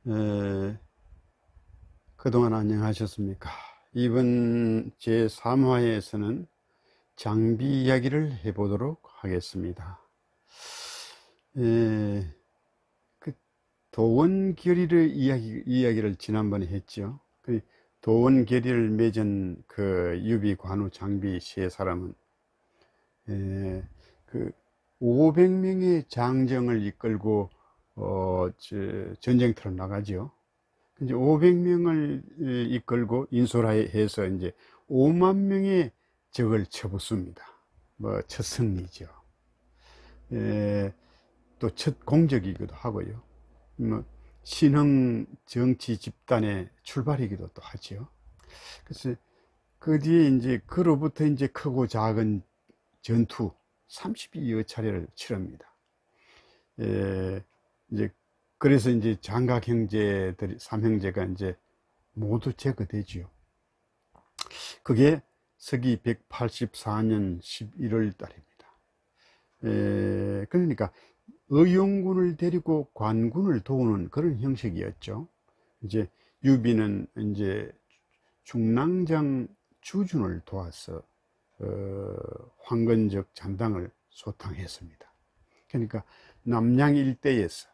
에, 그동안 안녕하셨습니까? 이번 제3화에서는 장비 이야기를 해보도록 하겠습니다. 에, 그 도원결의를 이야기를 지난번에 했죠. 그 도원결의를 맺은 그 유비, 관우, 장비 세 사람은 그 500명의 장정을 이끌고 전쟁터로 나가죠. 이제 500명을 이끌고 인솔해서 이제 5만 명의 적을 쳐붙습니다. 뭐 첫 승리죠. 또 첫 공적이기도 하고요. 뭐 신흥 정치 집단의 출발이기도 또 하죠. 그래서 그 뒤에 이제 그로부터 이제 크고 작은 전투 32여 차례를 치릅니다. 이제 그래서 이제 장각 형제들이 삼형제가 이제 모두 제거되지요. 그게 서기 184년 11월 달입니다. 그러니까 의용군을 데리고 관군을 도우는 그런 형식이었죠. 이제 유비는 이제 중랑장 주준을 도와서 황건적 잔당을 소탕했습니다. 그러니까 남양 일대에서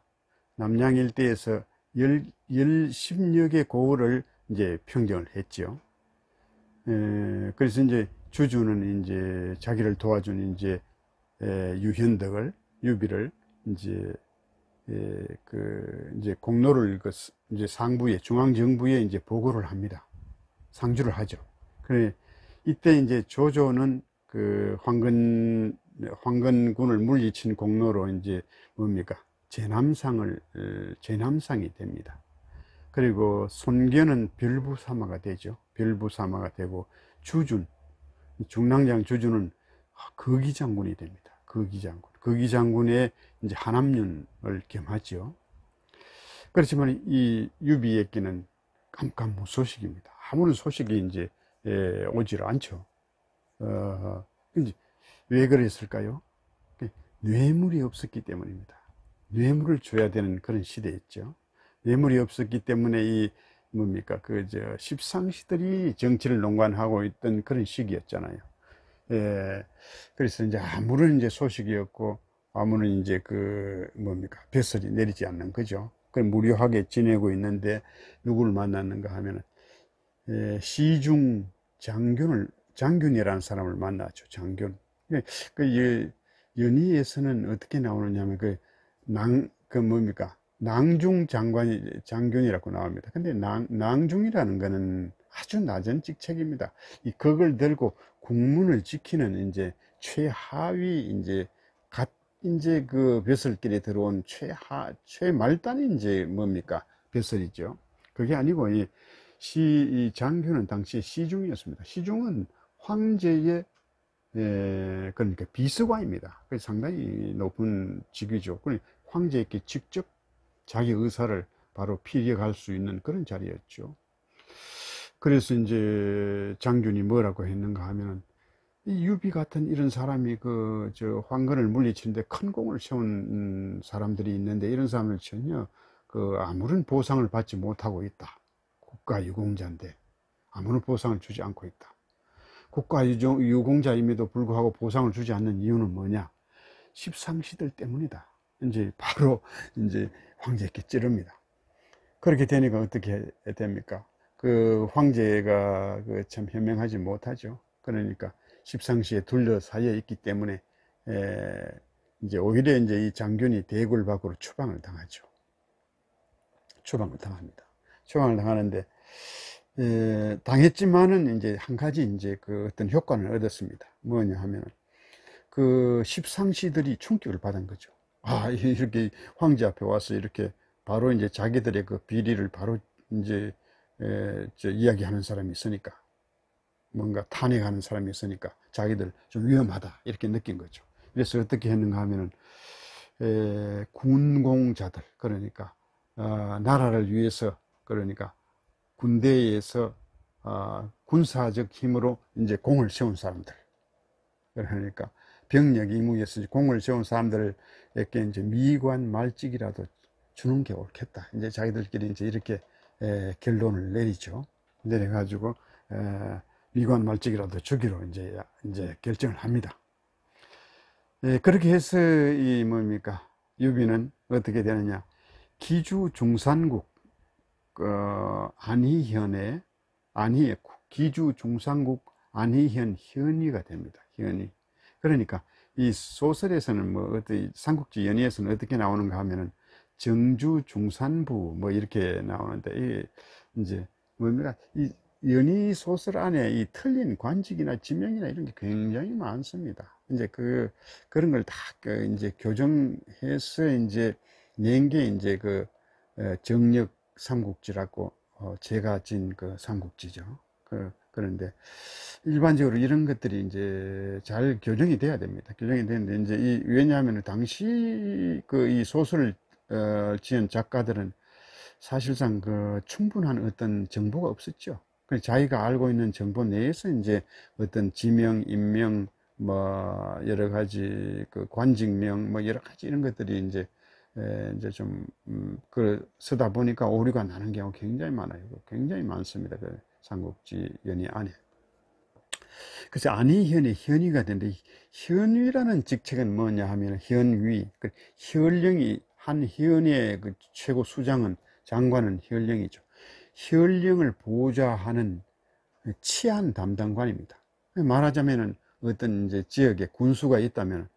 10여 개 고을을 이제 평정을 했죠. 그래서 이제 주주는 이제 자기를 도와준 이제 유비를 이제 이제 공로를 이제 상부에 중앙정부에 이제 보고를 합니다. 상주를 하죠. 그래 이때 이제 조조는 그 황건군을 물리친 공로로 이제 뭡니까 제남상이 됩니다. 그리고 손견은 별부사마가 되죠. 별부사마가 되고 중랑장 주준은 거기장군이 됩니다. 거기장군의 이제 한암윤을 겸하죠. 그렇지만 이 유비에게는 깜깜무소식입니다. 아무런 소식이 이제 오질 않죠. 이제 왜 그랬을까요? 뇌물이 없었기 때문입니다. 뇌물을 줘야 되는 그런 시대였죠. 뇌물이 없었기 때문에 이 뭡니까 십상시들이 정치를 농간하고 있던 그런 시기였잖아요. 그래서 이제 아무런 이제 소식이 없고 아무런 이제 벼슬이 내리지 않는 거죠. 그 무료하게 지내고 있는데 누구를 만났는가 하면은 시중 장균이라는 사람을 만났죠. 장균. 그 연희에서는 어떻게 나오느냐 하면 낭중 장균이라고 나옵니다. 근데 낭중이라는 거는 아주 낮은 직책입니다. 그걸 들고 국문을 지키는 이제 최하위 이제 그 벼슬길에 들어온 최말단이 이제 벼슬이죠. 그게 아니고 이 장균은 당시 시중이었습니다. 시중은 황제의 그러니까 비서관입니다. 상당히 높은 직위죠. 황제에게 직접 자기 의사를 바로 피력할 수 있는 그런 자리였죠. 그래서 이제 장균이 뭐라고 했는가 하면은 이 유비 같은 이런 사람이 황건을 물리치는데 큰 공을 세운 사람들이 있는데 이런 사람을 전혀 아무런 보상을 받지 못하고 있다. 국가 유공자인데 아무런 보상을 주지 않고 있다. 국가 유공자임에도 불구하고 보상을 주지 않는 이유는 뭐냐? 십상시들 때문이다. 이제 바로 이제 황제에게 찌릅니다. 그렇게 되니까 어떻게 됩니까? 황제가 참 현명하지 못하죠. 그러니까 십상시에 둘러싸여 있기 때문에 이제 오히려 이제 이 장균이 대궐 밖으로 추방을 당하죠. 추방을 당합니다. 추방을 당하는데 당했지만은 이제 한 가지 이제 어떤 효과를 얻었습니다. 뭐냐 하면 십상시들이 충격을 받은 거죠. 이렇게 황제 앞에 와서 이렇게 바로 이제 자기들의 비리를 바로 이제 이야기하는 사람이 있으니까 뭔가 탄핵하는 사람이 있으니까 자기들 좀 위험하다 이렇게 느낀 거죠. 그래서 어떻게 했는가 하면은 군공자들 그러니까 나라를 위해서 그러니까 군대에서 군사적 힘으로 이제 공을 세운 사람들 그러니까 병력 임무에서 공을 세운 사람들에게 이제 미관 말직이라도 주는 게 옳겠다. 이제 자기들끼리 이제 이렇게 결론을 내리죠. 내려가지고 미관 말직이라도 주기로 이제 결정을 합니다. 그렇게 해서 이 뭡니까 유비는 어떻게 되느냐, 기주 중산국 안희현의 기주 중산국 안희현 현위가 됩니다. 현위. 그러니까 이 소설에서는 뭐 어떤 삼국지 연의에서는 어떻게 나오는가 하면은 정주 중산부 뭐 이렇게 나오는데, 이게 이제 뭡니까 이 연의 소설 안에 이 틀린 관직이나 지명이나 이런 게 굉장히 많습니다. 이제 그런 걸 다 이제 교정해서 이제 낸 게 이제 정력 삼국지라고 제가 진 삼국지죠. 그런데 일반적으로 이런 것들이 이제 잘 교정이 돼야 됩니다. 교정이 되는데 이제 왜냐하면 당시 이 소설을 지은 작가들은 사실상 충분한 어떤 정보가 없었죠. 자기가 알고 있는 정보 내에서 이제 어떤 지명, 인명, 뭐 여러 가지 관직명, 뭐 여러 가지 이런 것들이 이제 좀 쓰다 보니까 오류가 나는 경우가 굉장히 많아요. 굉장히 많습니다. 삼국지 연의 안에. 그래서 안희현의 현위가 되는데, 현위라는 직책은 뭐냐 하면 현위, 현령이 한 현의 최고 수장은 장관은 현령이죠. 현령을 보좌하는 치안 담당관입니다. 말하자면은 어떤 이제 지역에 군수가 있다면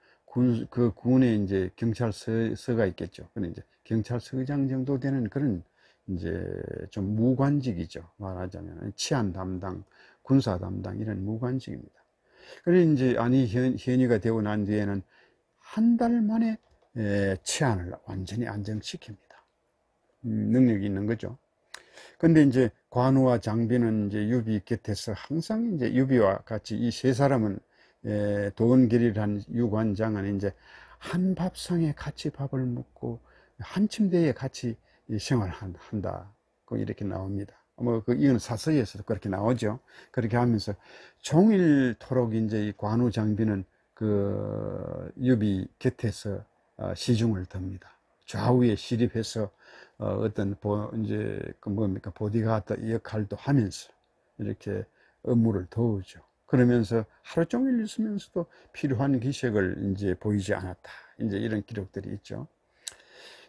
그 군에 이제 경찰서가 있겠죠. 근데 이제 경찰서장 정도 되는 그런 이제 좀 무관직이죠. 말하자면 치안 담당, 군사 담당 이런 무관직입니다. 그래서 이제 현위가 되고 난 뒤에는 한 달 만에 치안을 완전히 안정시킵니다. 능력이 있는 거죠. 근데 이제 관우와 장비는 이제 유비 곁에서 항상 이제 유비와 같이 이 세 사람은 도원결의를 유관장은 이제 한 밥상에 같이 밥을 먹고 한 침대에 같이 생활한다. 이렇게 나옵니다. 뭐 이건 사서에서도 그렇게 나오죠. 그렇게 하면서 종일토록 이제 이 관우 장비는 유비 곁에서 시중을 듭니다. 좌우에 시립해서 어떤 이제 뭡니까 보디가드 역할도 하면서 이렇게 업무를 도우죠. 그러면서 하루 종일 있으면서도 필요한 기색을 이제 보이지 않았다. 이제 이런 기록들이 있죠.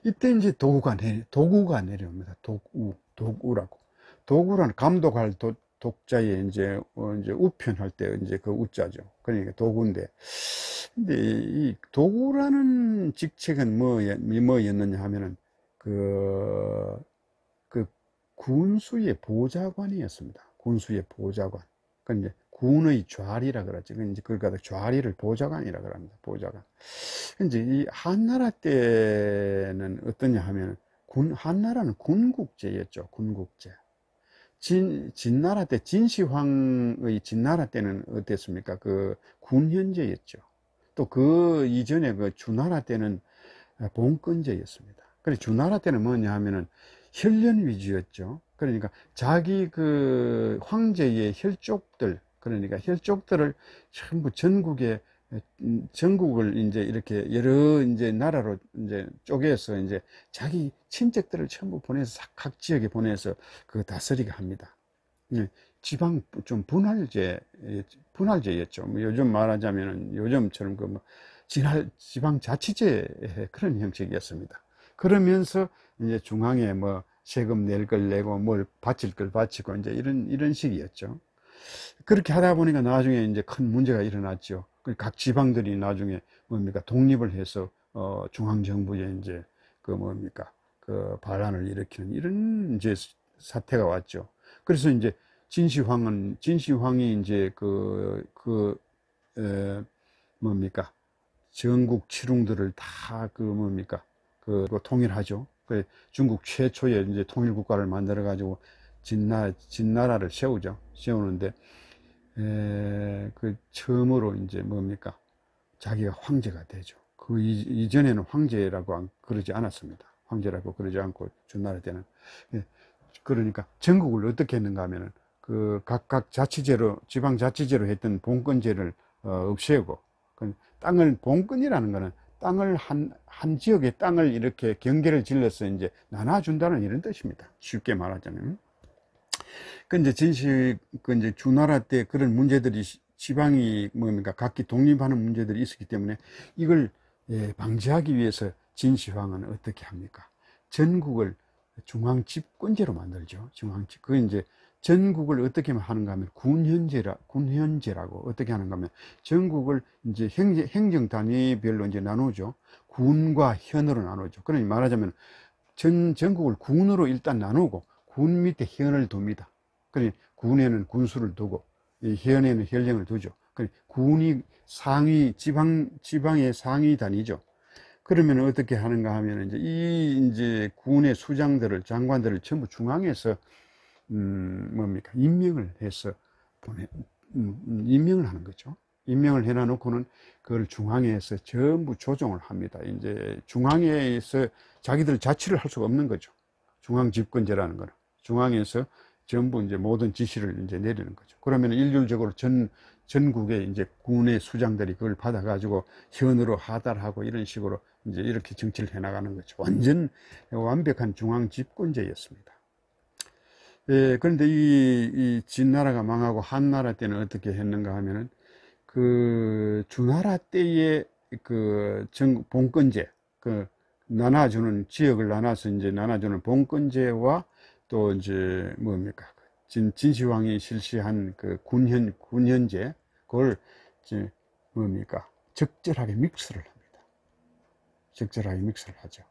이때 이제 도구가 내려옵니다. 도구라고. 도구란 감독할 독자에 이제 우편할 때 이제 우자죠. 그러니까 도구인데, 근데 이 도구라는 직책은 뭐였느냐 하면은 군수의 보좌관이었습니다. 군수의 보좌관. 이제 군의 좌리라 그러죠. 이제 그걸 갖다 좌리를 보좌관이라 그럽니다. 보좌관. 이제 이 한나라 때는 어떠냐 하면 한나라는 군국제였죠. 군국제. 진나라 때 진시황의 진나라 때는 어땠습니까? 군현제였죠. 또 이전에 주나라 때는 봉건제였습니다. 그래서 주나라 때는 뭐냐 하면은 혈연 위주였죠. 그러니까 자기 황제의 혈족들, 그러니까 혈족들을 전부 전국을 이제 이렇게 여러 이제 나라로 이제 쪼개서 이제 자기 친척들을 전부 보내서 각 지역에 보내서 다스리게 합니다. 지방 좀 분할제였죠. 뭐 요즘 말하자면은 요즘처럼 지방자치제 그런 형식이었습니다. 그러면서 이제 중앙에 뭐 세금 낼 걸 내고 뭘 바칠 걸 바치고 이제 이런 식이었죠. 그렇게 하다 보니까 나중에 이제 큰 문제가 일어났죠. 각 지방들이 나중에 독립을 해서 중앙정부에 이제 반란을 일으키는 이런 이제 사태가 왔죠. 그래서 이제 진시황이 이제 전국 칠웅들을 다 통일하죠. 중국 최초의 이제 통일국가를 만들어 가지고 진나라를 세우는데 처음으로 이제 자기가 황제가 되죠. 이전에는 황제라고 그러지 않았습니다. 황제라고 그러지 않고 주나라 때는. 그러니까 전국을 어떻게 했는가 하면은 각각 지방자치제로 했던 봉건제를 없애고, 땅을 봉건이라는 거는 땅을 한 지역의 땅을 이렇게 경계를 질러서 이제 나눠준다는 이런 뜻입니다. 쉽게 말하자면. 그 이제 그 이제 주나라 때 그런 문제들이 지방이 뭡니까 각기 독립하는 문제들이 있었기 때문에 이걸 방지하기 위해서 진시황은 어떻게 합니까? 전국을 중앙 집권제로 만들죠. 중앙집. 그 이제 전국을 어떻게 하는가 하면 군현제라고 어떻게 하는가 하면 전국을 이제 행정 단위별로 이제 나누죠. 군과 현으로 나누죠. 그러니 말하자면 전국을 군으로 일단 나누고 군 밑에 현을 둡니다. 그러니 군에는 군수를 두고 현에는 현령을 두죠. 그러니 군이 상위 지방의 상위 단위죠. 그러면 어떻게 하는가 하면 이제 군의 수장들을 장관들을 전부 중앙에서 뭡니까 임명을 해서 임명을 하는 거죠. 임명을 해놔 놓고는 그걸 중앙에서 전부 조정을 합니다. 이제 중앙에서 자기들 자치를 할 수가 없는 거죠. 중앙 집권제라는 거는 중앙에서 전부 이제 모든 지시를 이제 내리는 거죠. 그러면 일률적으로 전국의 이제 군의 수장들이 그걸 받아가지고 현으로 하달하고 이런 식으로 이제 이렇게 정치를 해 나가는 거죠. 완전 완벽한 중앙 집권제였습니다. 그런데 이 진나라가 망하고 한나라 때는 어떻게 했는가 하면은 그 주나라 때의 그 봉건제, 그 나눠주는 지역을 나눠서 이제 나눠주는 봉건제와 또 이제 뭡니까 진시황이 실시한 그 군현제 그걸 이제 뭡니까 적절하게 믹스를 합니다. 적절하게 믹스를 하죠.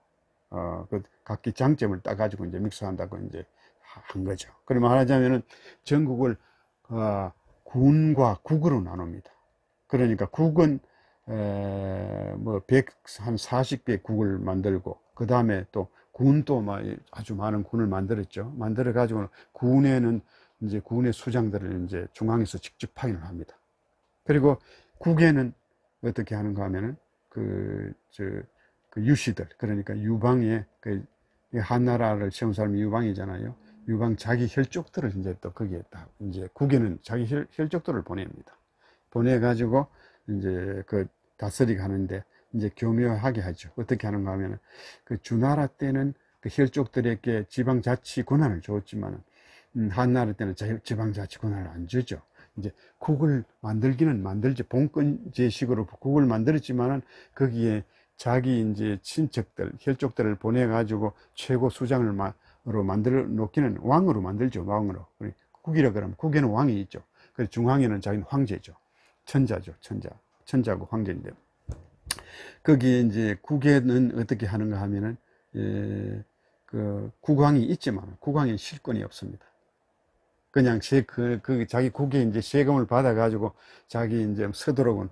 그 각기 장점을 따가지고 이제 믹스한다고 이제 한 거죠. 그럼 말하자면은 전국을 군과 국으로 나눕니다. 그러니까 국은 뭐 140개 국을 만들고 그 다음에 또 군도 아주 많은 군을 만들었죠. 만들어 가지고 군에는 이제 군의 수장들을 이제 중앙에서 직접 파견을 합니다. 그리고 국에는 어떻게 하는가 하면은 그 유시들 그러니까 유방에 그 한나라를 세운 사람이 유방이잖아요. 유방 자기 혈족들을 이제 또 거기에 딱 이제 국에는 자기 혈족들을 보냅니다. 보내가지고 이제 그 다스리게 하는데 이제 교묘하게 하죠. 어떻게 하는가 하면 그 주나라 때는 그 혈족들에게 지방자치 권한을 줬지만 한나라 때는 지방자치 권한을 안 주죠. 이제 국을 만들기는 만들지 봉건제식으로 국을 만들었지만은 거기에 자기 이제 친척들 혈족들을 보내가지고 최고 수장으로 만들어 놓기는 왕으로 만들죠. 왕으로. 국이라 그러면 국에는 왕이 있죠. 그래서 중앙에는 자기는 황제죠. 천자죠. 천자고 황제인데 거기에 이제 국에는 어떻게 하는가 하면은 그 국왕이 있지만 국왕에 실권이 없습니다. 그냥 자기 국에 이제 세금을 받아 가지고 자기 이제 서도록은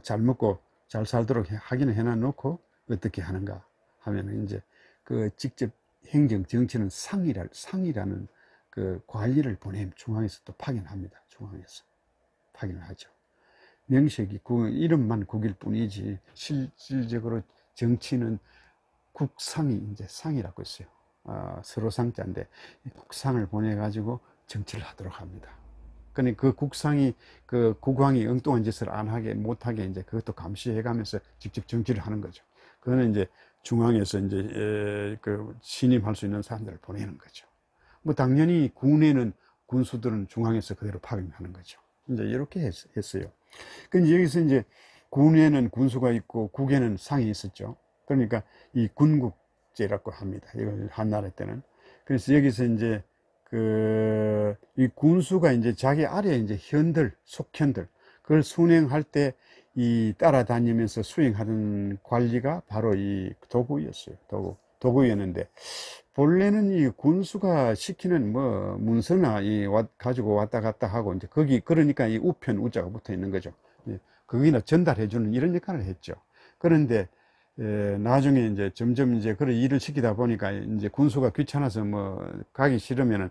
잘 먹고 잘 살도록 하기는 해놔 놓고 어떻게 하는가 하면은 이제 그 직접 행정 정치는 상이라는 그 관리를 중앙에서 또 파견합니다. 중앙에서 파견을 하죠. 명색이 이름만 국일 뿐이지 실질적으로 정치는 국상이 이제 상이라고 있어요. 서로 상자인데 국상을 보내 가지고 정치를 하도록 합니다. 그러니까 그 국상이 그 국왕이 엉뚱한 짓을 안 하게 못하게 이제 그것도 감시해 가면서 직접 정치를 하는 거죠. 그거는 이제 중앙에서 이제 그 신임할 수 있는 사람들을 보내는 거죠. 뭐 당연히 군에는 군수들은 중앙에서 그대로 파견하는 거죠. 이제 이렇게 했어요. 근데 여기서 이제 군에는 군수가 있고 국에는 상이 있었죠. 그러니까 이 군국제라고 합니다. 이걸 한나라 때는. 그래서 여기서 이제 이 군수가 이제 자기 아래에 이제 속현들, 그걸 순행할 때 이 따라다니면서 수행하던 관리가 바로 이 도구였어요. 도구였는데, 본래는 이 군수가 시키는 뭐 문서나 가지고 왔다 갔다 하고 이제 그러니까 이 우편 우자가 붙어 있는 거죠. 거기나 전달해주는 이런 역할을 했죠. 그런데 나중에 이제 점점 이제 그런 일을 시키다 보니까 이제 군수가 귀찮아서 뭐 가기 싫으면은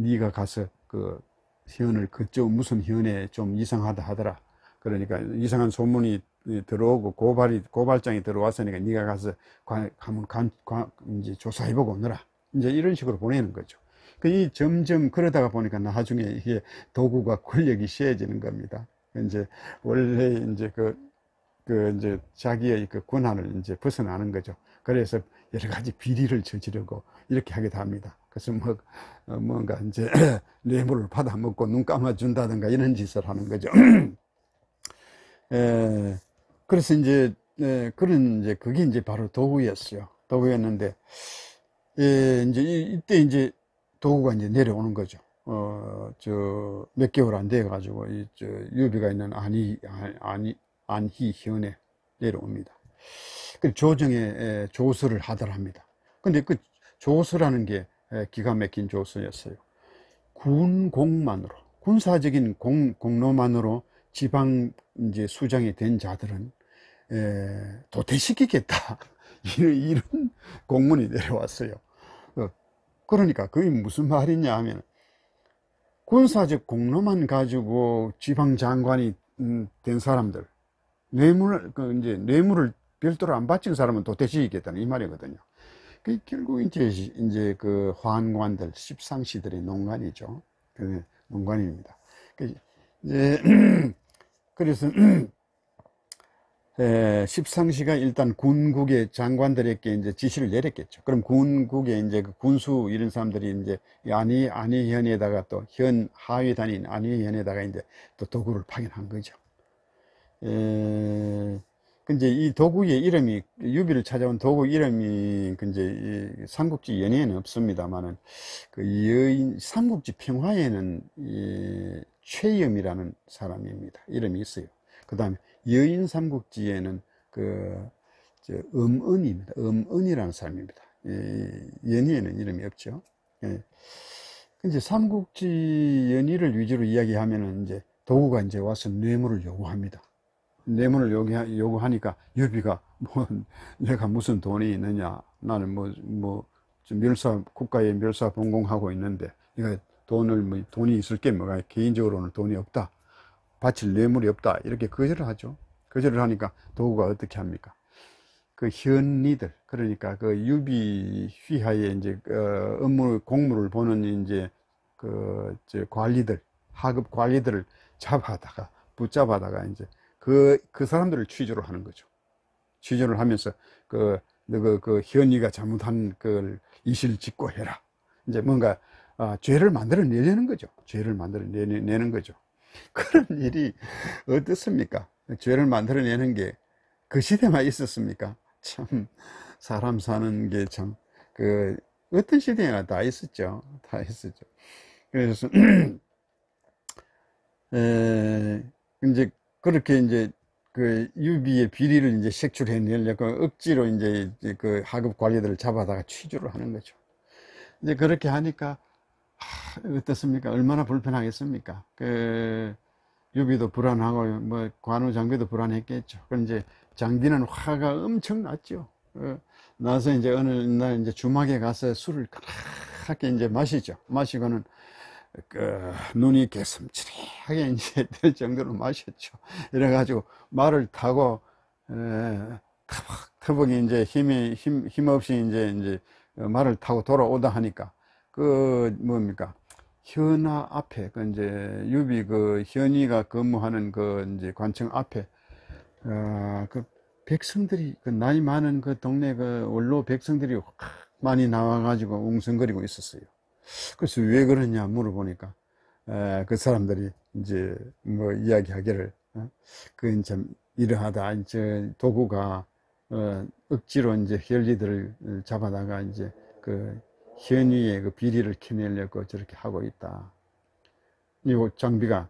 네가 가서 그 현을 그쪽 무슨 현에 좀 이상하다 하더라. 그러니까 이상한 소문이 들어오고 고발장이 들어왔으니까 네가 가서 이제 조사해보고 오너라. 이제 이런 식으로 보내는 거죠. 이 점점 그러다가 보니까 나중에 이게 도구가 권력이 세해지는 겁니다. 이제 원래 이제 그 이제 자기의 그 권한을 이제 벗어나는 거죠. 그래서 여러 가지 비리를 저지르고 이렇게 하기도 합니다. 그래서 뭐 뭔가 이제 뇌물을 받아 먹고 눈 감아 준다든가 이런 짓을 하는 거죠. 그래서 이제 그런 이제 그게 이제 바로 도구였어요. 도구였는데 이제 이때 이제 도구가 이제 내려오는 거죠. 저 몇 개월 안 돼 가지고 저 유비가 있는 안희현에 내려옵니다. 그 조정에 조서를 하더랍니다. 근데 그 조서라는 게 기가 막힌 조서였어요. 군공만으로, 군사적인 공로만으로 지방 이제 수장이 된 자들은 도태시키겠다. 이런 공문이 내려왔어요. 그러니까 그게 무슨 말이냐 하면, 군사적 공로만 가지고 지방 장관이 된 사람들, 뇌물을 별도로 안 바친 사람은 도태시키겠다는 이 말이거든요. 그 결국 이제 그 환관들, 십상시들의 농간이죠. 그 농간입니다. 이제 그래서 십상시가 일단 군국의 장관들에게 이제 지시를 내렸겠죠. 그럼 군국의 이제 그 군수 이런 사람들이 이제 안희현에다가 또 현 하위 단인 안희현에다가 이제 또 도구를 파견한 거죠. 근데 이 도구의 이름이, 유비를 찾아온 도구 이름이 이제 삼국지 연예에는 없습니다만은 그 삼국지 평화에는 최염이라는 사람입니다. 이름이 있어요. 그 다음에 여인 삼국지에는 음은입니다. 음은이라는 사람입니다. 연희에는 이름이 없죠. 이제 삼국지 연희를 위주로 이야기하면은 이제 도구가 이제 와서 뇌물을 요구합니다. 뇌물을 요구하니까 유비가 내가 무슨 돈이 있느냐, 나는 국가에 멸사 본공하고 있는데 내가 돈이 있을 게 뭐가, 개인적으로는 돈이 없다, 바칠 뇌물이 없다, 이렇게 거절을 하죠. 거절을 하니까 도구가 어떻게 합니까? 그 현리들, 그러니까 그 유비 휘하에 이제 공무를 보는 이제 관리들, 하급 관리들을 붙잡아다가 이제 그 사람들을 취조를 하는 거죠. 취조를 하면서 그 현이가 잘못한 걸 이실 직고해라. 이제 뭔가 죄를 만들어내려는 거죠. 죄를 만들어내는 거죠. 그런 일이 어떻습니까? 죄를 만들어내는 게 그 시대만 있었습니까? 참, 사람 사는 게 참, 어떤 시대나 다 있었죠. 다 있었죠. 그래서, 이제, 그렇게 이제, 그 유비의 비리를 이제 색출해내려고 억지로 이제 그 하급 관리들을 잡아다가 취조를 하는 거죠. 이제 그렇게 하니까, 어떻습니까? 얼마나 불편하겠습니까? 유비도 불안하고, 관우 장비도 불안했겠죠. 그럼 이제 장비는 화가 엄청 났죠. 나서 이제 어느 날 이제 주막에 가서 술을 그렇게 이제 마시죠. 마시고는 눈이 개슴츠레하게 이제 될 정도로 마셨죠. 이래가지고 말을 타고 터벅터벅 이제 힘없이 이제 말을 타고 돌아오다 하니까 뭡니까? 현하 앞에, 이제, 유비 현이가 근무하는 이제 관청 앞에, 백성들이, 나이 많은 동네 원로 백성들이 많이 나와가지고 웅성거리고 있었어요. 그래서 왜 그러냐 물어보니까, 그 사람들이 이제 이야기하기를, 그건 참 이러하다. 이제 도구가, 억지로 이제 혈리들을 잡아다가 이제 현위의 비리를 캐내려고 저렇게 하고 있다. 이거 장비가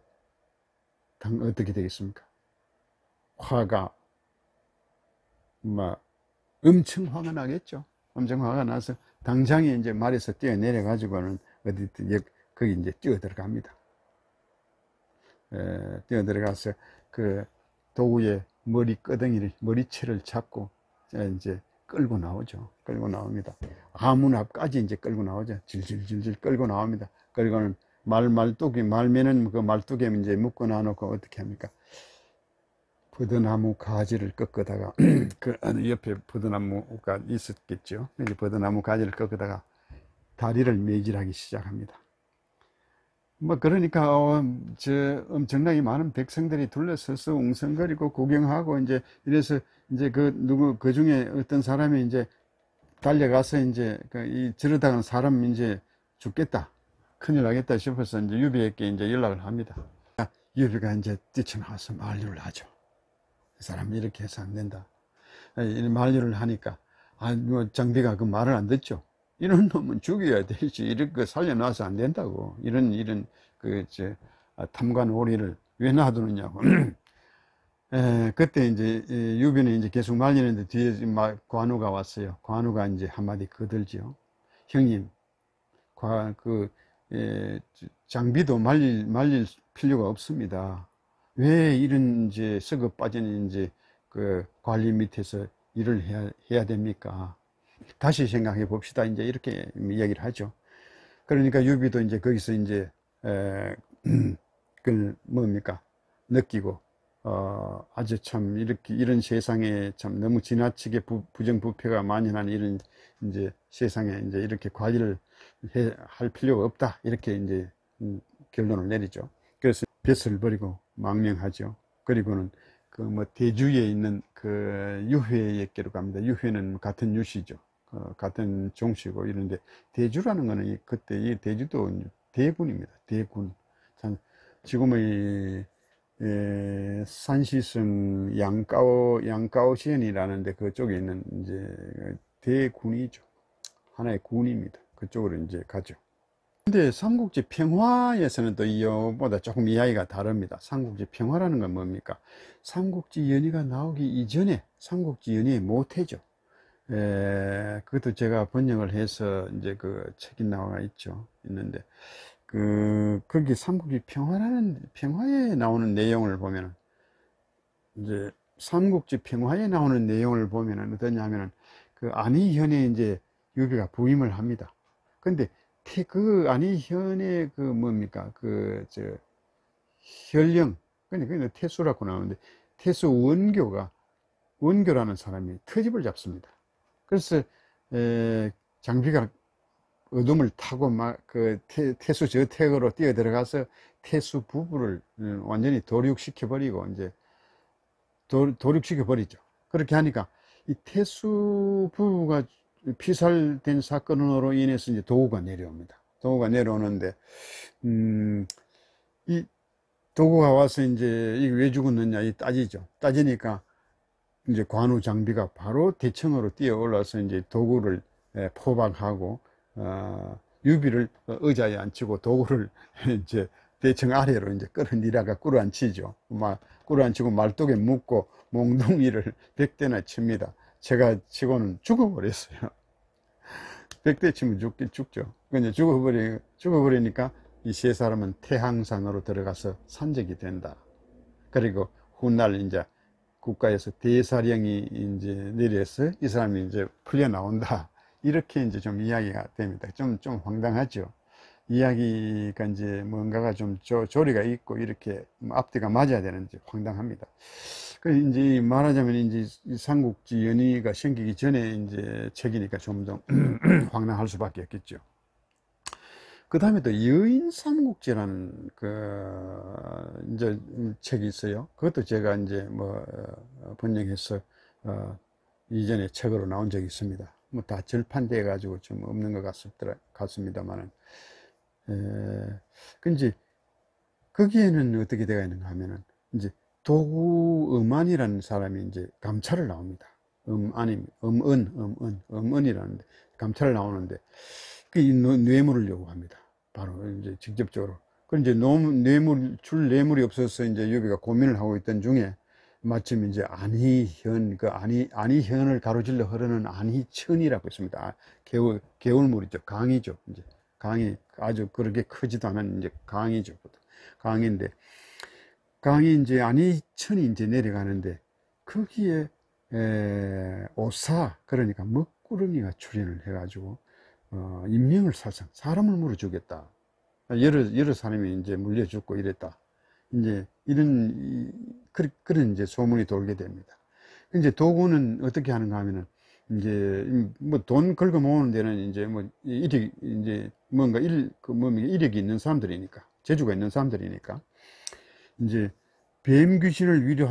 어떻게 되겠습니까? 화가 엄청 화가 나겠죠. 엄청 화가 나서 당장에 이제 말에서 뛰어내려 가지고는 거기 이제 뛰어 들어갑니다. 뛰어 들어가서 도구의 머리채를 잡고 이제 끌고 나오죠. 끌고 나옵니다. 아문 앞까지 이제 끌고 나오죠. 질질질질 끌고 나옵니다. 그리고는 말매는 그 말뚝에 이제 묶어 놔놓고 어떻게 합니까? 버드나무 가지를 꺾다가 그 옆에 버드나무가 있었겠죠. 이제 버드나무 가지를 꺾다가 다리를 매질하기 시작합니다. 뭐 그러니까 저 엄청나게 많은 백성들이 둘러서서 웅성거리고 구경하고 이제 이래서 이제 그 누구 그 중에 어떤 사람이 이제 달려가서 이제 이 저러다가는 사람 이제 죽겠다, 큰일 나겠다 싶어서 이제 유비에게 이제 연락을 합니다. 유비가 이제 뛰쳐나와서 만류를 하죠. 이 사람 이렇게 해서 안 된다. 만류를 하니까 뭐 장비가 그 말을 안 듣죠. 이런 놈은 죽여야 되지, 이렇게 살려놔서 안 된다고, 이런 그저 탐관 오리를 왜 놔두느냐고. 그때 이제 유비는 이제 계속 말리는데 뒤에 관우가 왔어요. 관우가 이제 한마디 거들지요. 형님, 장비도 말릴 필요가 없습니다. 왜 이런 이제 썩어 빠진 이제 그 관리 밑에서 일을 해야 됩니까? 다시 생각해 봅시다. 이제 이렇게 이야기를 하죠. 그러니까 유비도 이제 거기서 이제 그걸 뭡니까? 느끼고 아주 참 이렇게 이런 세상에 참 너무 지나치게 부정부패가 만연한 이런 이제 세상에 이제 이렇게 관리를 할 필요가 없다, 이렇게 이제 결론을 내리죠. 그래서 뱃을 버리고 망명하죠. 그리고는 그 뭐 대주에 있는 그 유회에게로 갑니다. 유회는 같은 유씨죠. 같은 종씨고 이런데, 대주라는 거는 그때 이 대주도 대군입니다. 대군. 참 지금의 산시성 양가오시현이라는데 그쪽에 있는 이제 대군이죠. 하나의 군입니다. 그쪽으로 이제 가죠. 근데 삼국지 평화에서는 또 이거보다 조금 이야기가 다릅니다. 삼국지 평화라는 건 뭡니까? 삼국지 연의가 나오기 이전에 삼국지 연의의 모태죠. 그것도 제가 번역을 해서 이제 그 책이 나와 있는데, 거기 삼국지 평화에 나오는 내용을 보면은, 이제 삼국지 평화에 나오는 내용을 보면은 어떠냐면은, 그 안희현에 이제 유비가 부임을 합니다. 근데 그 안희현의 그 뭡니까? 현령, 근데 태수라고 나오는데, 태수 원교라는 사람이 트집을 잡습니다. 그래서 장비가 어둠을 타고 막 그 태수 저택으로 뛰어 들어가서 태수 부부를 완전히 도륙시켜 버리고 이제 도륙시켜 버리죠. 그렇게 하니까 이 태수 부부가 피살된 사건으로 인해서 이제 도구가 내려옵니다. 도구가 내려오는데 이 도구가 와서 이제 이게 왜 죽었느냐 이 따지니까 이제 관우 장비가 바로 대청으로 뛰어 올라서 이제 도구를 포박하고 유비를 의자에 앉히고 도구를 이제 대청 아래로 이제 끌어내려가 꿇어앉히죠. 막 꿇어앉히고 말뚝에 묶고 몽둥이를 100대나 칩니다. 제가 치고는 죽어버렸어요. 100대 치면 죽죠. 근데 죽어버리니까 이 세 사람은 태항산으로 들어가서 산적이 된다. 그리고 훗날 이제 국가에서 대사령이 이제 내려서 이 사람이 이제 풀려 나온다. 이렇게 이제 좀 이야기가 됩니다. 좀 황당하죠. 이야기가 이제 뭔가가 좀 조리가 있고 이렇게 앞뒤가 맞아야 되는지 황당합니다. 그 이제 말하자면 이제 삼국지 연의가 생기기 전에 이제 책이니까 좀 더 황당할 수밖에 없겠죠. 그 다음에 또 여인 삼국지라는 이제 책이 있어요. 그것도 제가 이제 뭐 번역해서 이전에 책으로 나온 적이 있습니다. 뭐 다 절판돼 가지고 좀 없는 것 같습니다만은. 근데 거기에는 어떻게 되어 있는가 하면은 이제 도구음안이라는 사람이 이제 감찰을 나옵니다. 음은이라는데 감찰을 나오는데 그 뇌물을 요구합니다. 바로 이제 직접적으로. 그 이제 줄 뇌물이 없어서 이제 유비가 고민을 하고 있던 중에 마침 이제 안희현을 가로질러 흐르는 안희천이라고 있습니다. 개울물이죠. 강이죠. 이제 강이 아주 그렇게 크지도 않은 이제 강이죠. 강인데 강이 이제 안희천이 이제 내려가는데 거기에 오사, 그러니까 먹구름이가 출현을 해가지고 인명을 사람을 물어 주겠다. 여러 사람이 이제 물려 죽고 이랬다. 이제 그런 이제 소문이 돌게 됩니다. 이제 도구는 어떻게 하는가 하면은 이제 뭐 돈 긁어 모으는 데는 이제 뭐 이제 뭔가 이력이 있는 사람들이니까 재주가 있는 사람들이니까. 이제 뱀 귀신을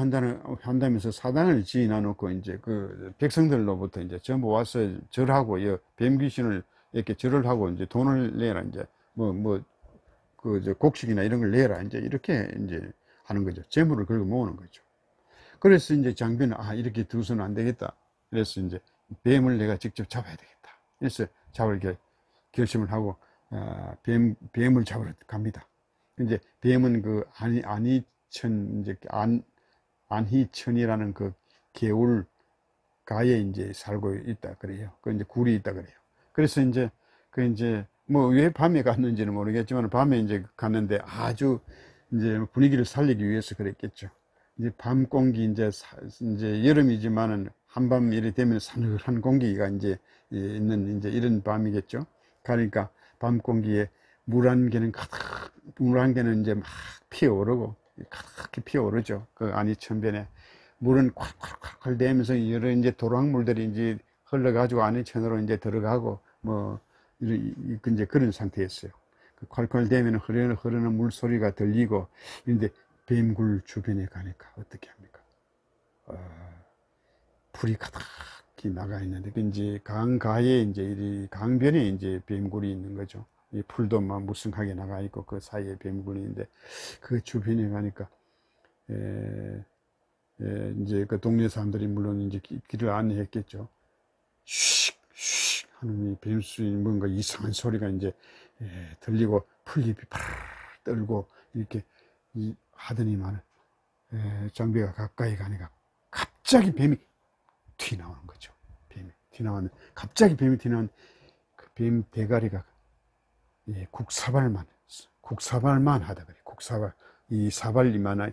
한다면서 사당을 지어 놓고 이제 그 백성들로부터 이제 전부 와서 절하고, 뱀 귀신을 이렇게 절을 하고 이제 돈을 내라, 이제 그 곡식이나 이런 걸 내라, 이제 이렇게 이제 하는 거죠. 재물을 걸고 모으는 거죠. 그래서 이제 장비는 이렇게 두서는 안 되겠다. 그래서 이제 뱀을 내가 직접 잡아야 되겠다. 그래서 잡을 결심을 하고 뱀을 잡으러 갑니다. 이제 뱀은 그 안희천, 이제 안희천이라는 그 개울가에 이제 살고 있다 그래요. 그 이제 굴이 있다 그래요. 그래서 이제 뭐 왜 밤에 갔는지는 모르겠지만 밤에 이제 갔는데 아주 이제 분위기를 살리기 위해서 그랬겠죠. 이제 밤 공기, 이제 여름이지만은 한밤 이래 되면 사늘한 공기가 이제 있는 이제 이런 밤이겠죠. 그러니까 밤 공기에 물 한 개는 이제 막 피어오르고 가득히 피어오르죠. 그 안희천변에 물은 콸콸콸 대면서 여러 이제 도랑물들이 이제 흘러가지고 안희천으로 이제 들어가고 뭐 이제 그런 상태였어요. 그 콸콸 대면 흐르는 물소리가 들리고. 그런데 뱀굴 주변에 가니까 어떻게 합니까? 불이 가득히 나가 있는데, 그 이제 강가에 이제 이 강변에 이제 뱀굴이 있는 거죠. 이 풀도 막 무성하게 나가 있고 그 사이에 뱀굴이 있는데, 그 주변에 가니까 이제 그 동네 사람들이 물론 이제 길을 안내했겠죠. 슉슉 하는 이 뱀수이 뭔가 이상한 소리가 이제 들리고 풀잎이 파르르 떨고 이렇게 하더니만 장비가 가까이 가니까 갑자기 뱀이 튀어나오는 거죠. 뱀이 튀어나오는, 갑자기 뱀이 튀어나오는 그 뱀 대가리가 국사발만 하다 그래. 국사발, 이 사발이만한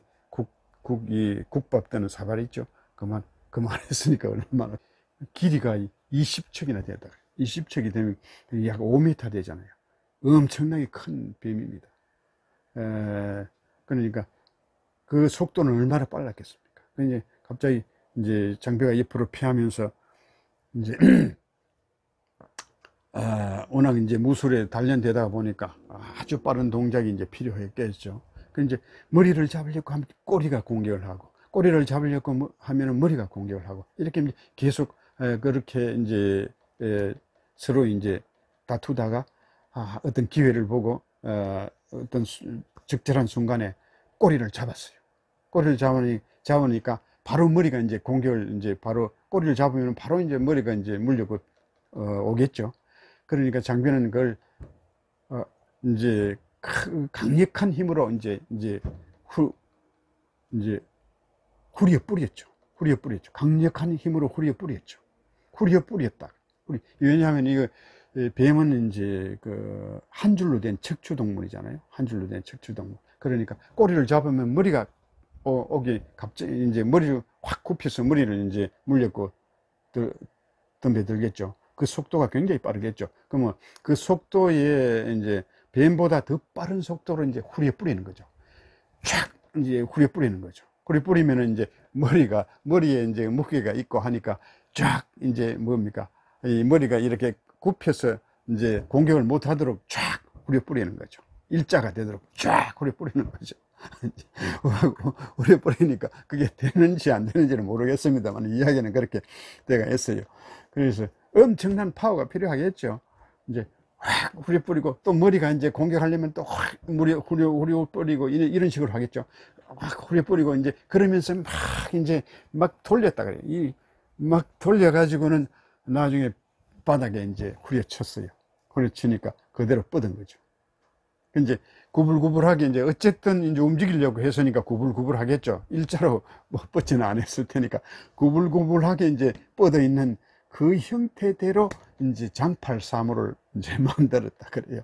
국밥 뜨는 사발 있죠. 그만 했으니까 얼마나 길이가 20척이나 되었다. 20척이 되면 약 5m 되잖아요. 엄청나게 큰 뱀입니다. 그러니까 그 속도는 얼마나 빨랐겠습니까? 이제 갑자기 이제 장비가 옆으로 피하면서 이제 워낙 이제 무술에 단련되다 보니까 아주 빠른 동작이 이제 필요했겠죠. 그 이제 머리를 잡으려고 하면 꼬리가 공격을 하고, 꼬리를 잡으려고 하면은 머리가 공격을 하고, 이렇게 이제 계속 그렇게 이제 서로 이제 다투다가 어떤 기회를 보고 어떤 적절한 순간에 꼬리를 잡았어요. 꼬리를 잡으니까 바로 머리가 이제 공격을 이제 바로 꼬리를 잡으면 바로 이제 머리가 이제 물려고 오겠죠. 그러니까 장비는 그걸 이제 강력한 힘으로 이제 후려 뿌렸죠. 강력한 힘으로 후려 뿌렸죠. 뿌렸다. 왜냐하면 이거 뱀은 이제 그 한 줄로 된 척추동물이잖아요. 한 줄로 된 척추동물. 그러니까 꼬리를 잡으면 머리가 오기 갑자기 이제 머리를 확 굽혀서 머리를 이제 물렸고 덤벼들겠죠. 그 속도가 굉장히 빠르겠죠. 그러면 그 속도에 이제 뱀보다 더 빠른 속도로 이제 후려 뿌리는 거죠. 쫙 이제 후려 뿌리는 거죠. 후려 뿌리면은 이제 머리에 이제 무게가 있고 하니까 쫙 이제 뭡니까? 이 머리가 이렇게 굽혀서 이제 공격을 못 하도록 쫙 후려 뿌리는 거죠. 일자가 되도록 쫙 후려 뿌리는 거죠. 후려 뿌리니까 그게 되는지 안 되는지는 모르겠습니다만 이야기는 그렇게 내가 했어요. 그래서 엄청난 파워가 필요하겠죠. 이제 확 후려 뿌리고 또 머리가 이제 공격하려면 또 확 후려 뿌리고 이런 식으로 하겠죠. 확 후려 뿌리고 이제 그러면서 막 돌렸다 그래요. 막 돌려가지고는 나중에 바닥에 이제 후려쳤어요. 후려치니까 그대로 뻗은 거죠. 이제 구불구불하게 이제 어쨌든 이제 움직이려고 했으니까 구불구불 하겠죠. 일자로 뭐 뻗지는 않았을 테니까 구불구불하게 이제 뻗어 있는 그 형태대로 이제 장팔사모를 이제 만들었다 그래요.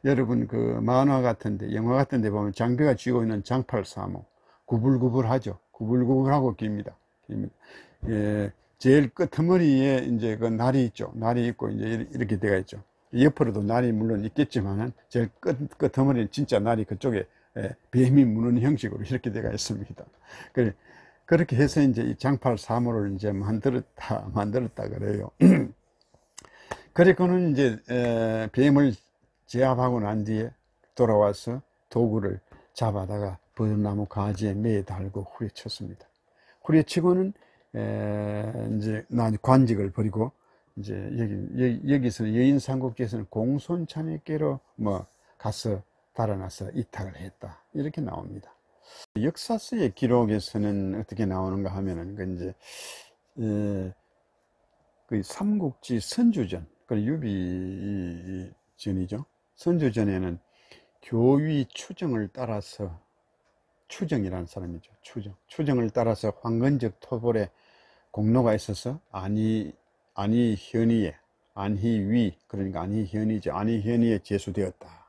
여러분 그 만화 같은데 영화 같은데 보면 장비가 쥐고 있는 장팔사모 구불구불하죠. 구불구불하고 깁니다. 제일 끝머리에 이제 그 날이 있죠. 날이 있고 이제 이렇게 되어 있죠. 옆으로도 날이 물론 있겠지만은 제일 끝머리는 진짜 날이 그쪽에 뱀이 무는 형식으로 이렇게 되어 있습니다. 그렇게 해서 이제 이 장팔사모를 이제 만들었다 그래요. 그리고는 이제 뱀을 제압하고 난 뒤에 돌아와서 도구를 잡아다가 버드나무 가지에 매달고 후려쳤습니다. 후려치고는 이제 관직을 버리고 이제 여기서는 여인삼국지에서는 공손찬익계로 뭐 가서 달아나서 이탁을 했다 이렇게 나옵니다. 역사서의 기록에서는 어떻게 나오는가 하면은 그 이제 그 삼국지 선주전, 그 유비전이죠. 선주전에는 교위 추정을 따라서, 추정이라는 사람이죠. 추정을 따라서 황건적 토벌에 공로가 있어서 안희현이에, 안희위, 그러니까 안희현이죠. 안희현이에 제수되었다.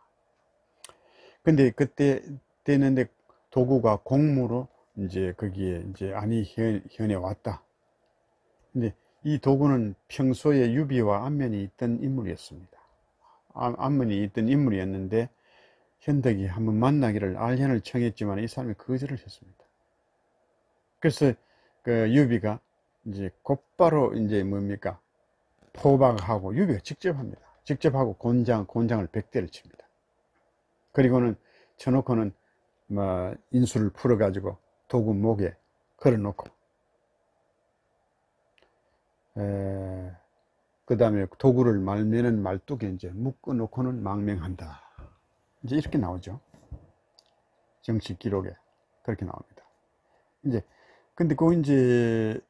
근데 그때 되는데 도구가 공무로 이제 거기에 이제 안희현에 왔다. 근데 이 도구는 평소에 유비와 안면이 있던 인물이었습니다. 안면이 있던 인물이었는데 현덕이 한번 만나기를 알현을 청했지만 이 사람이 거절을 했습니다. 그래서 그 유비가 이제 곧바로 이제 뭡니까? 포박하고 유비가 직접 합니다. 직접 하고 곤장을 100대를 칩니다. 그리고는 쳐놓고는 뭐 인수를 풀어가지고 도구 목에 걸어놓고 그 다음에 도구를 말매는 말뚝에 이제 묶어놓고는 망명한다. 이제 이렇게 나오죠. 정식 기록에 그렇게 나옵니다. 이제 근데 그 이제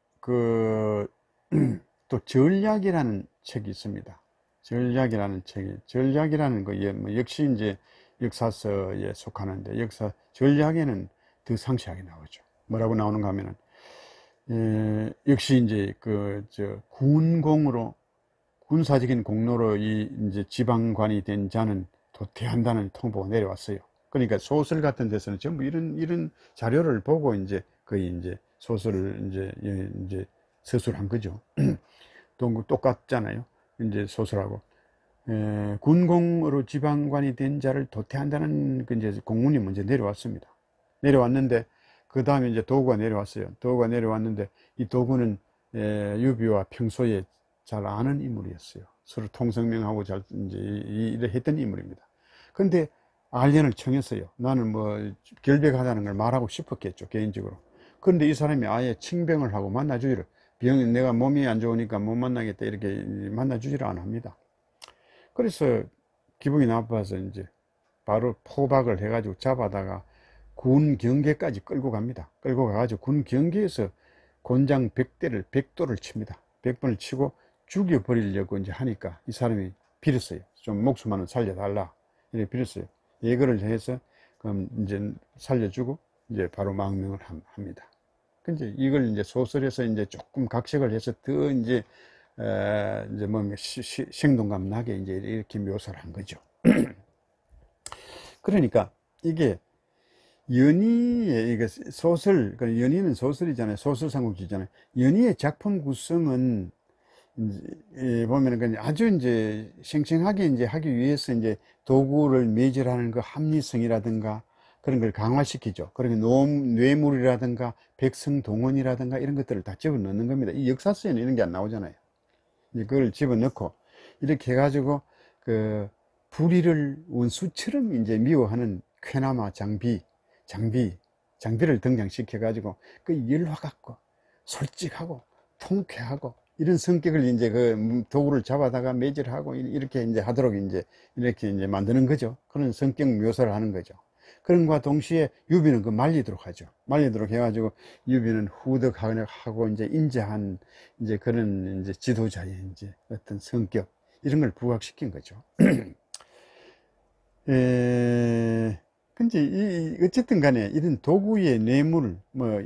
또 전략이라는 책이 있습니다. 전략이라는 거 역시 이제 역사서에 속하는데 전략에는 더 상세하게 나오죠. 뭐라고 나오는가 하면은 역시 이제 군공으로 군사적인 공로로 이제 지방관이 된 자는 도태한다는 통보가 내려왔어요. 그러니까 소설 같은 데서는 전부 이런 자료를 보고 이제 거의 이제 소설을 이제 서술한 거죠. 똑같잖아요. 이제 소설하고 군공으로 지방관이 된 자를 도태한다는 이제 공문이 먼저 내려왔습니다. 내려왔는데 그 다음에 이제 도구가 내려왔어요. 도구가 내려왔는데 이 도구는 유비와 평소에 잘 아는 인물이었어요. 서로 통성명하고 잘 이제 일을 했던 인물입니다. 근데 알련을 청했어요. 나는 뭐 결백하다는 걸 말하고 싶었겠죠, 개인적으로. 그런데 이 사람이 아예 칭병을 하고 만나주기를, 내가 몸이 안 좋으니까 못 만나겠다 이렇게 만나주지를 안 합니다. 그래서 기분이 나빠서 이제 바로 포박을 해가지고 잡아다가 군 경계까지 끌고 갑니다. 끌고 가가지고 군 경계에서 곤장 100도를 칩니다. 100번을 치고 죽여버리려고 이제 하니까 이 사람이 빌었어요. 좀 목숨 하나 살려달라. 이렇게 빌었어요. 예거를 해서 그럼 이제 살려주고 이제 바로 망명을 합니다. 근데 이걸 이제 소설에서 이제 조금 각색을 해서 더 이제 뭐 생동감 나게 이제 이렇게 묘사를 한 거죠. 그러니까 이게 연희의 이게 소설, 연희는 소설이잖아요. 소설 삼국지잖아요. 연희의 작품 구성은 이제 보면은 아주 이제 생생하게 이제 하기 위해서 이제 도구를 매질하는 그 합리성이라든가 그런 걸 강화시키죠. 그러니까 뇌물이라든가 백성 동원이라든가 이런 것들을 다 집어넣는 겁니다. 이 역사서에는 이런 게 안 나오잖아요. 이제 그걸 집어넣고 이렇게 해가지고 그 불의를 원수처럼 이제 미워하는 쾌남아 장비를 등장시켜가지고 그 열화같고 솔직하고 통쾌하고 이런 성격을 이제 그 도구를 잡아다가 매질하고 이렇게 이제 하도록 이렇게 이제 만드는 거죠. 그런 성격 묘사를 하는 거죠. 그런과 동시에 유비는 그 말리도록 하죠. 말리도록 해가지고 유비는 후덕하고 이제 인자한 이제 그런 이제 지도자의 이제 어떤 성격 이런 걸 부각시킨 거죠. 근데 어쨌든 간에 이런 도구의 뇌물, 뭐,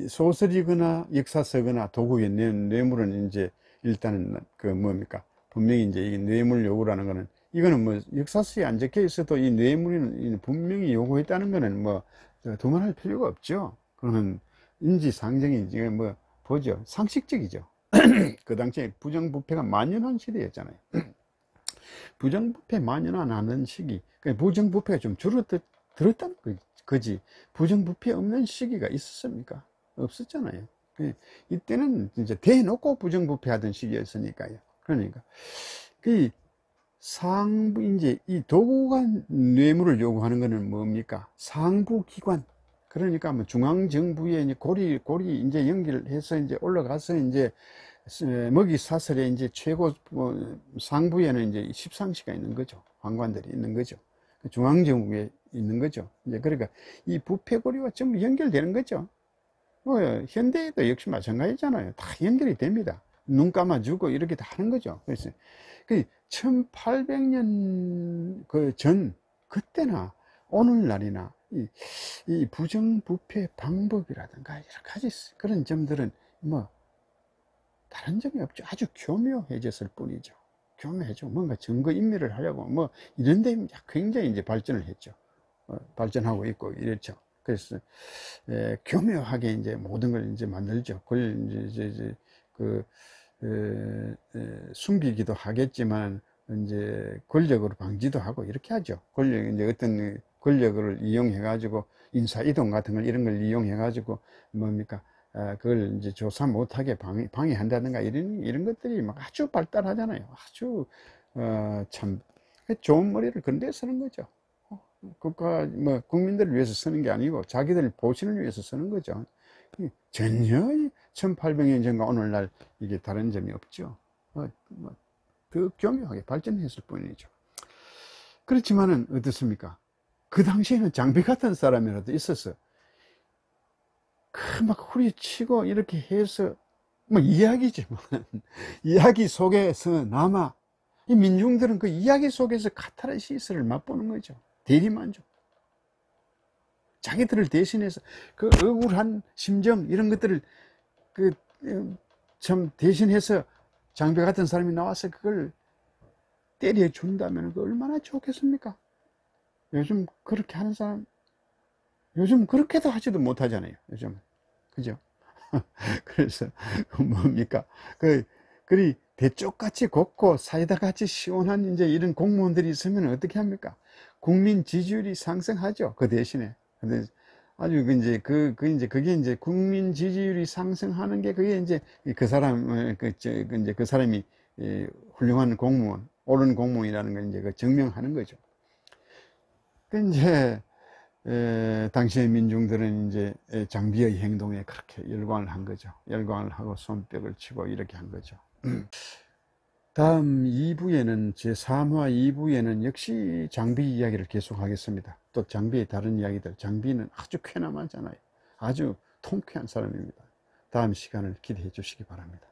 소설이거나 역사서거나 도구의 뇌물은 이제 일단은 뭡니까? 분명히 이제 이 뇌물 요구라는 거는 이거는 뭐 역사서에 안 적혀 있어도 이 뇌물이 분명히 요구했다는 거는 뭐 두말할 필요가 없죠. 그거는 인지상정이 이제 뭐 보죠. 상식적이죠. 그 당시에 부정부패가 만연한 시대였잖아요. 부정부패 만연하는 시기, 부정부패가 좀 들었다는 거지. 부정부패 없는 시기가 있었습니까? 없었잖아요. 이때는 이제 대놓고 부정부패 하던 시기였으니까요. 그러니까 상부, 이제 이 도구가 뇌물을 요구하는 것은 뭡니까? 상부기관. 그러니까 뭐 중앙정부에 이제 고리 이제 연결해서 이제 올라가서 이제 먹이 사슬에 이제 최고 상부에는 이제 십상시가 있는 거죠. 관관들이 있는 거죠. 중앙정부에 있는 거죠. 이제 그러니까 이 부패고리와 전부 연결되는 거죠. 뭐 현대에도 역시 마찬가지잖아요. 다 연결이 됩니다. 눈 감아주고 이렇게 다 하는 거죠. 그래서 그 1800년 그 전 그때나 오늘날이나 이 부정부패 방법이라든가 여러 가지 그런 점들은 뭐 다른 점이 없죠. 아주 교묘해졌을 뿐이죠. 교묘해져. 뭔가 증거인멸을 하려고 뭐 이런 데 굉장히 이제 발전을 했죠. 발전하고 있고 이랬죠. 그래서 교묘하게 이제 모든 걸 이제 만들죠. 그걸 이제 그 숨기기도 하겠지만 이제 권력으로 방지도 하고 이렇게 하죠. 권력 이제 어떤 권력을 이용해 가지고 인사 이동 같은 걸 이런 걸 이용해 가지고 뭡니까 그걸 이제 조사 못하게 방해한다든가 이런 것들이 막 아주 발달하잖아요. 아주 참 좋은 머리를 그런 데 쓰는 거죠. 국가 뭐 국민들을 위해서 쓰는 게 아니고 자기들 보신을 위해서 쓰는 거죠. 전혀 1800년 전과 오늘날 이게 다른 점이 없죠. 더 교묘하게 발전했을 뿐이죠. 그렇지만은 어떻습니까? 그 당시에는 장비 같은 사람이라도 있었어. 그 막 후리치고 이렇게 해서 뭐 이야기지만 이야기 속에서 남아 이 민중들은 그 이야기 속에서 카타르시스를 맛보는 거죠. 대리만족. 자기들을 대신해서 그 억울한 심정 이런 것들을 그 참 대신해서 장비 같은 사람이 나와서 그걸 때려준다면 그 얼마나 좋겠습니까? 요즘 그렇게 하는 사람 요즘 그렇게도 하지도 못하잖아요. 요즘 그죠? 그래서 뭡니까? 그리 대쪽같이 곱고 사이다같이 시원한 이제 이런 공무원들이 있으면 어떻게 합니까? 국민 지지율이 상승하죠. 그 대신에. 근데 아주 이제 이제 그게 이제 국민 지지율이 상승하는 게 그게 이제 그 사람 이제 그 사람이 훌륭한 공무원, 옳은 공무원이라는 걸 이제 증명하는 거죠. 그 이제 당시의 민중들은 이제 장비의 행동에 그렇게 열광을 한 거죠. 열광을 하고 손뼉을 치고 이렇게 한 거죠. 다음 2부에는 제3화 2부에는 역시 장비 이야기를 계속하겠습니다. 또 장비의 다른 이야기들, 장비는 아주 쾌남하잖아요. 아주 통쾌한 사람입니다. 다음 시간을 기대해 주시기 바랍니다.